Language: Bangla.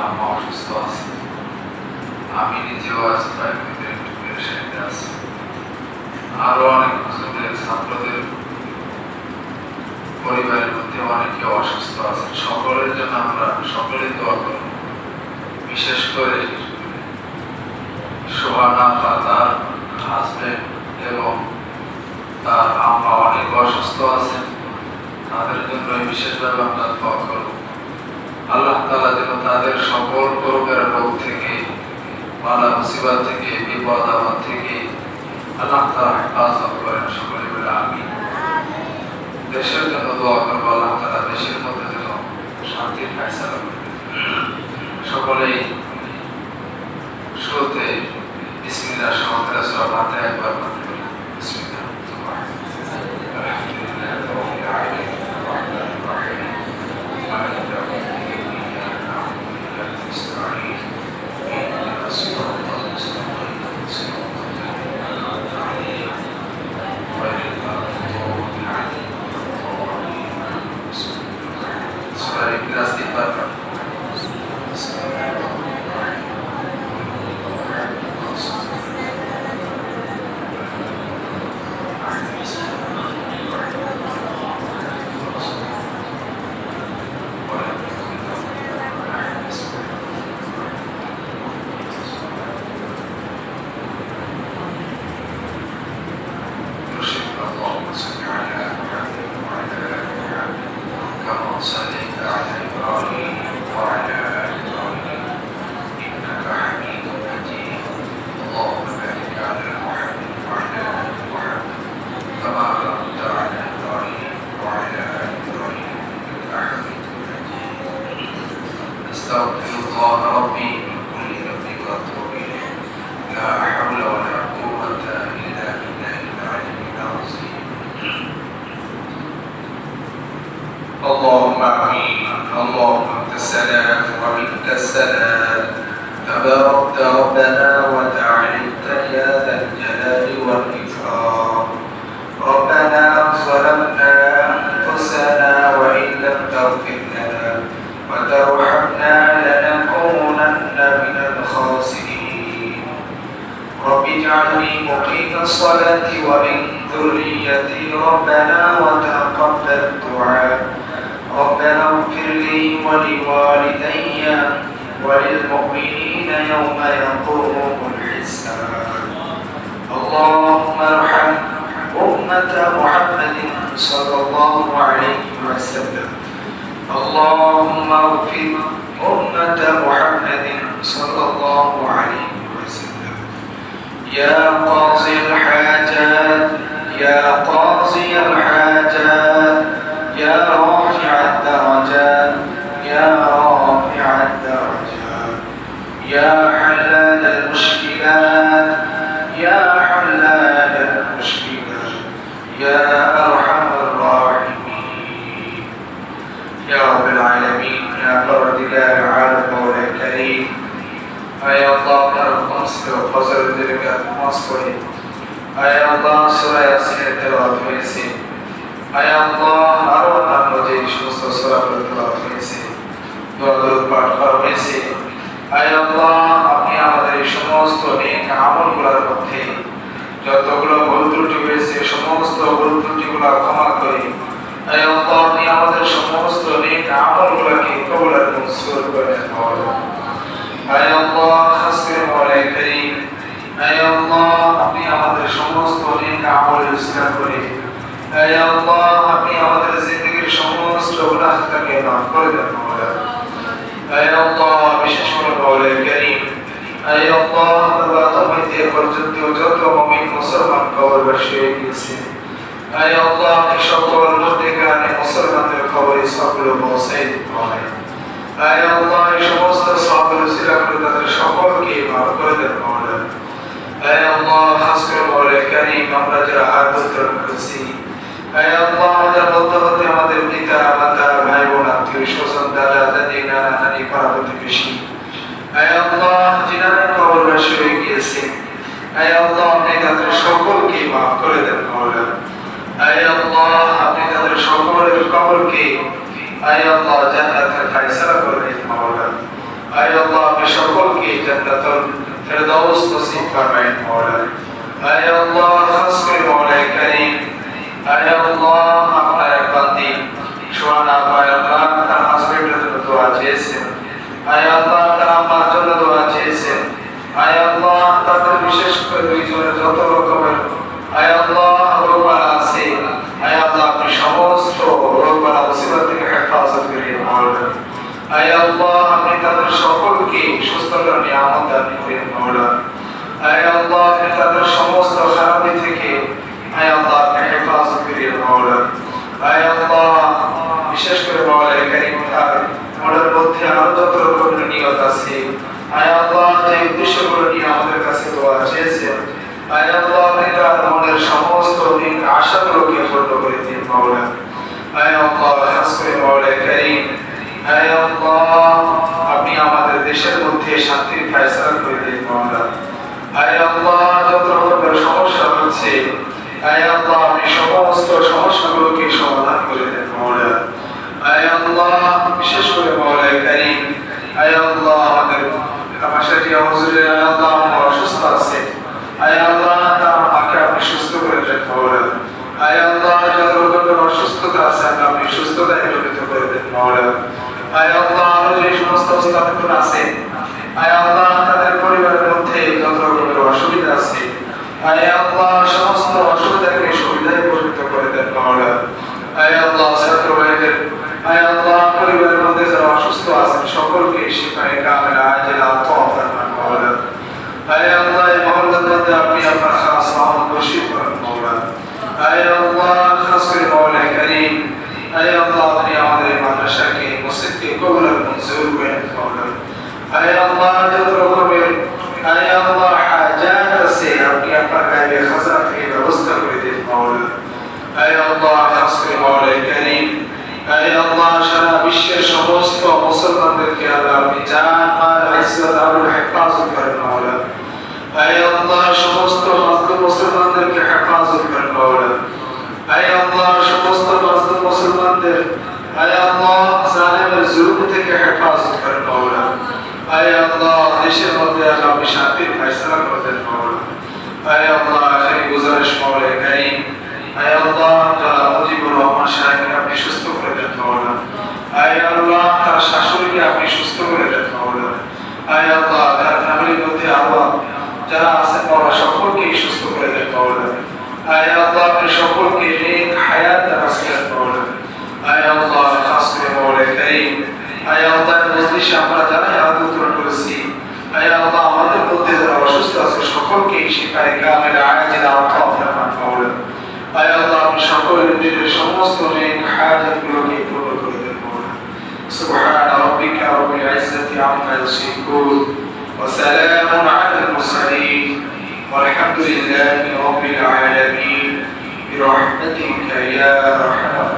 আম্মা অসুস্থ আছে, আমি নিজেও আজ প্রাইভেটে একটু পেরেশানিতে আছি, আরো অনেক বুজুর্গের ছাত্রদের পরিবারের মধ্যে অনেকে অসুস্থ আছেন। সকলের জন্য আমরা সকলেই দোয়া করব। বিশেষ করে সোহানা তার হাজবেন্ড এবং তার আম্মা অনেক অসুস্থ আছেন, তাদের জন্য বিশেষভাবে আমরা দোয়া করব। আল্লাহ তাআলা যেন তাদের সকল প্রকার রোগ থেকে, বালা মুসিবত থেকে, বিপদ আপদ থেকে আল্লাহ তাআলা হেফাজত করেন। সকলে বলে আমিন। দেশের জন্য দোয়া করব, আল্লাহ তাআলা দেশের মধ্যে যেন শান্তির ফয়সালা করেন। সকলেই শুরুতে বিসমিল্লাহ সহকারে সূরা ফাতিহা একবার পাঠ করি। বিসমিল্লাহ। আলহামদুলিল্লাহি রাব্বিল আলামিন আর-রাহমানির রাহিম মালিকি ইয়াউমিদ্দিন ইয়্যাকা না'বুদু ওয়া ইয়্যাকা নাস্তা'ঈন ইহদিনাস সিরাতাল মুস্তাকিম সিরাতাল লাযীনা আন'আমতা আলাইহিম গায়রিল মাগদূবি আলাইহিম ওয়ালাদ-দাল্লিন। সূরা ইখলাস তিনবার পাঠ করুন। أستغفر الله ربي من كل ذنب وأتوب إليه لا حول ولا قوة إلا بالله العلي العظيم. اللهم آمين. اللهم أنت السلام ومنك السلام تباركت ربنا وتعاليت يا ذا الجلال والإكرام. ربنا ظلمنا أنفسنا وإن لم تغفر لنا وترحمنا لنكونن من الخاسرين. رب اجعلني مقيم الصلاة ومن ذريتي ربنا وتقبل دعاء. ربنا اغفر لي ولوالدي وللمؤمنين يوم يقوم الحساب. اللهم ارحم أمة محمد صلى الله عليه وسلم. اللهم اغفر أمة محمد صلى الله عليه وسلم. يا قاضي الحاجات يا قاضي الحاجات يا رافع الدرجات يا رافع الدرجات يا حلال المشكلات يا حلال المشكلات يا أرحم الراحمين. يا رب العالمين يا پروردگار عالم مولا کریم، اے اللہ ہر خمس کے فضل دل کا نماز پڑھے، اے اللہ سورہ یاسین تلاوت হয়েছে, اے اللہ আর অন্যান্য যে সমস্ত সূরাগুলো তেলাওয়াত হয়েছে, দোয়া দরুদ পাঠ করা হয়েছে, اے اللہ আপনি আমাদের এই সমস্ত নেক আমলগুলোর মধ্যে যতগুলো ভুল ত্রুটি হয়েছে সমস্ত ভুল ত্রুটিগুলো ক্ষমা করে اے اللہ আপনি আমাদের সমস্ত নেক আমলগুলোকে কবুল আর মঞ্জুর করে নেন। اے اللہ খাস করে মওলা করিম, اے اللہ আপনি আমাদের সমস্ত নেক আমল ইসলাম করে, اے اللہ আপনি আমাদের জিন্দেগীর সমস্ত গুনাহটাকে মাফ করে দেন মওলা। اے اللہ বিশেষ করে মওলা করিম, اے اللہ বাবা হইতে পর্যন্ত যত মুমিন মুসলমান কবরবাসী হয়ে গেছে, اے اللہ আপনি সকল মুর্দেগানে মুসলমানদের খবরে সকলে পৌঁছে দিন। اے اللہ এই সমস্ত সওয়াবের উসিলা করে তাদের সকলকে মাফ করে দেন মওলা। اے اللہ খাস করে মওলা করিম আমরা যারা আয়াত করেছি, اے اللہ আমাদের মধ্যে হতে আমাদের পিতা মাতা ভাই বোন আত্মীয় স্বজন দাদা দাদি নানা নানি পাড়া প্রতিবেশী, اے اللہ যিনারা কবরবাসী হয়ে গিয়েছে, اے اللہ আপনি তাদের সকলকে মাফ করে দেন মওলা। اے اللہ আপনি তাদের সকলের কবরকে اے اللہ জান্নাতের ফয়সালা করে দিন মওলা। اے জান্নাতুল ফেরদাউস নসিব ফরমায়েন মওলা। আয় আল্লাহ খাস করে মওলা কারীম, আয় আল্লাহ আপনার এক বান্দী সোহানা ভাই আল্লাহ তার হাজবেন্ডের জন্য দোয়া চেয়েছেন, আয় আল্লাহ তার আম্মার জন্য দোয়া চেয়েছেন, আয় আল্লাহ তাদের বিশেষ করে দুইজনের যত রকমের আয় আল্লাহ রোগবালা আছে, আয় আল্লাহ আপনি সমস্ত রোগবালা মুসিবত থেকে হেফাজত করিয়ে মওলা। আয় আল্লাহ আপনি তাদের সকলকে সুস্থতার নিয়ামত দান করেন মওলা। আয় আল্লাহ আপনি তাদের সমস্ত খারাপি থেকে আয় আল্লাহ আপনি হেফাজত করিয়ে মওলা। আয় আল্লাহ বিশেষ করে মওলা কারীম তার মনের মধ্যে আরো যত রকমের নিয়ত আছে, আয় আল্লাহ যে উদ্দেশ্যগুলো নিয়ে আমাদের কাছে দোয়া চেয়েছেন, আয় আল্লাহ আপনি তার মনের সমস্ত আশাগুলোকে পূর্ণ করে দিন মওলা। আয় আল্লাহ খাস করে মওলা কারীম, আয় আল্লাহ আপনি আমাদের দেশের মধ্যে শান্তির ফয়সালা করে দিন মওলা। আয় আল্লাহ যত রকমের সমস্যা হচ্ছে, আয় আল্লাহ আপনি সমস্ত সমস্যাগুলোকে সমাধান করে দেন মওলা। আয় আল্লাহ বিশেষ করে মওলা কারীম, আয় আল্লাহ আমাদের তামাশাটিয়া হুজুরের আয় আল্লাহ অসুস্থ আছে, আয় আল্লাহ তার মাকে আপনি সুস্থ করে দেন মওলা। আয় আল্লাহ যত রকমের অসুস্থতা আছে আপনি সুস্থতায় পরিণত করে দেন মওলা। আয় আল্লাহ আরো যে সমস্ত অবস্থান আছে, আয় আল্লাহ তাদের পরিবারের মধ্যে যত রকমের অসুবিধা আছে, আয় আল্লাহ সমস্ত অসুবিধাকে সুবিধায় পরিণত করে দেন মওলা। আয় আল্লাহ ছাত্র ভাইদের আয় আল্লাহ পরিবারের মধ্যে যারা অসুস্থ আছেন সকলকে শিফায়ে কামিলা আজিলা আতা ফরমান মওলা। আয় আল্লাহ এই মহল্লার মধ্যে আপনি আপনার খাস রহমত বর্ষিত করেন মওলা। আয় আল্লাহ খাস করে মওলা কারীম, আয় আল্লাহ আপনি আমাদের মাদ্রাসাকে মসজিদকে কবুল আর মঞ্জুর করেন মওলা। আয় আল্লাহ যত রকমের আয় আল্লাহ হাজাত আছে আপনি আপনার গায়ে খাজানা থেকে ব্যবস্থা করে দিন মওলা। আয় আল্লাহ খাস করে মওলা কারীম, আয় আল্লাহ সারা বিশ্বের সমস্ত মুসলমানদেরকে আল্লাহ আপনি জান মাল ইজ্জত আর হেফাজত করেন মওলা। আয় আল্লাহ সমস্ত মাজলুম মুসলমানদেরকে হেফাজত করেন মওলা। আয় আল্লাহ সমস্ত মাজলুম মুসলমানদের আয় আল্লাহ জালিমের জুলুম থেকে হেফাজত করেন মওলা। আয় আল্লাহ দেশের মধ্যে আল্লাহ আপনি শান্তির ফয়সালা করে দেন মওলা। আয় আল্লাহ আখিরি গুজারিশ মওলা কারীম, আয় আল্লাহ যারা মুজিবুর রহমান সাহেবকে আপনি সুস্থ করে দেন মওলা। আয় আল্লাহ তার শাশুড়িকে আপনি সুস্থ করে দেন মওলা। আয় আল্লাহ তার ফ্যামিলির মধ্যে আরো যারা আছেন মওলা সকলকে সুস্থ করে দেন মওলা। আয় আল্লাহ আপনি সকলকে নেক হায়াত দান করেন মওলা। আয় আল্লাহ খাস করে মওলা কারীম, আয় আল্লাহ মজলিসে আমরা যারা আমন্ত্রণ করেছি, আয় আল্লাহ আমাদের মধ্যে যারা অসুস্থ আছে সকলকে শিফায়ে কামিলা আজিলা আতা ফরমান মওলা। আয় আল্লাহ আপনি সকলের নিজেদের সমস্ত নেক হায়াতগুলোকে পূর্ণ করে দেন মওলা। সুবহান রাব্বিকা রাব্বিল ইজ্জাতি আম্মা ইয়াসিফুন ওয়া সালামুন আলাল মুরসালিন ওয়ালহামদুলিল্লাহি রাব্বিল আলামিন বিরহমাতিকা ইয়া আরহামার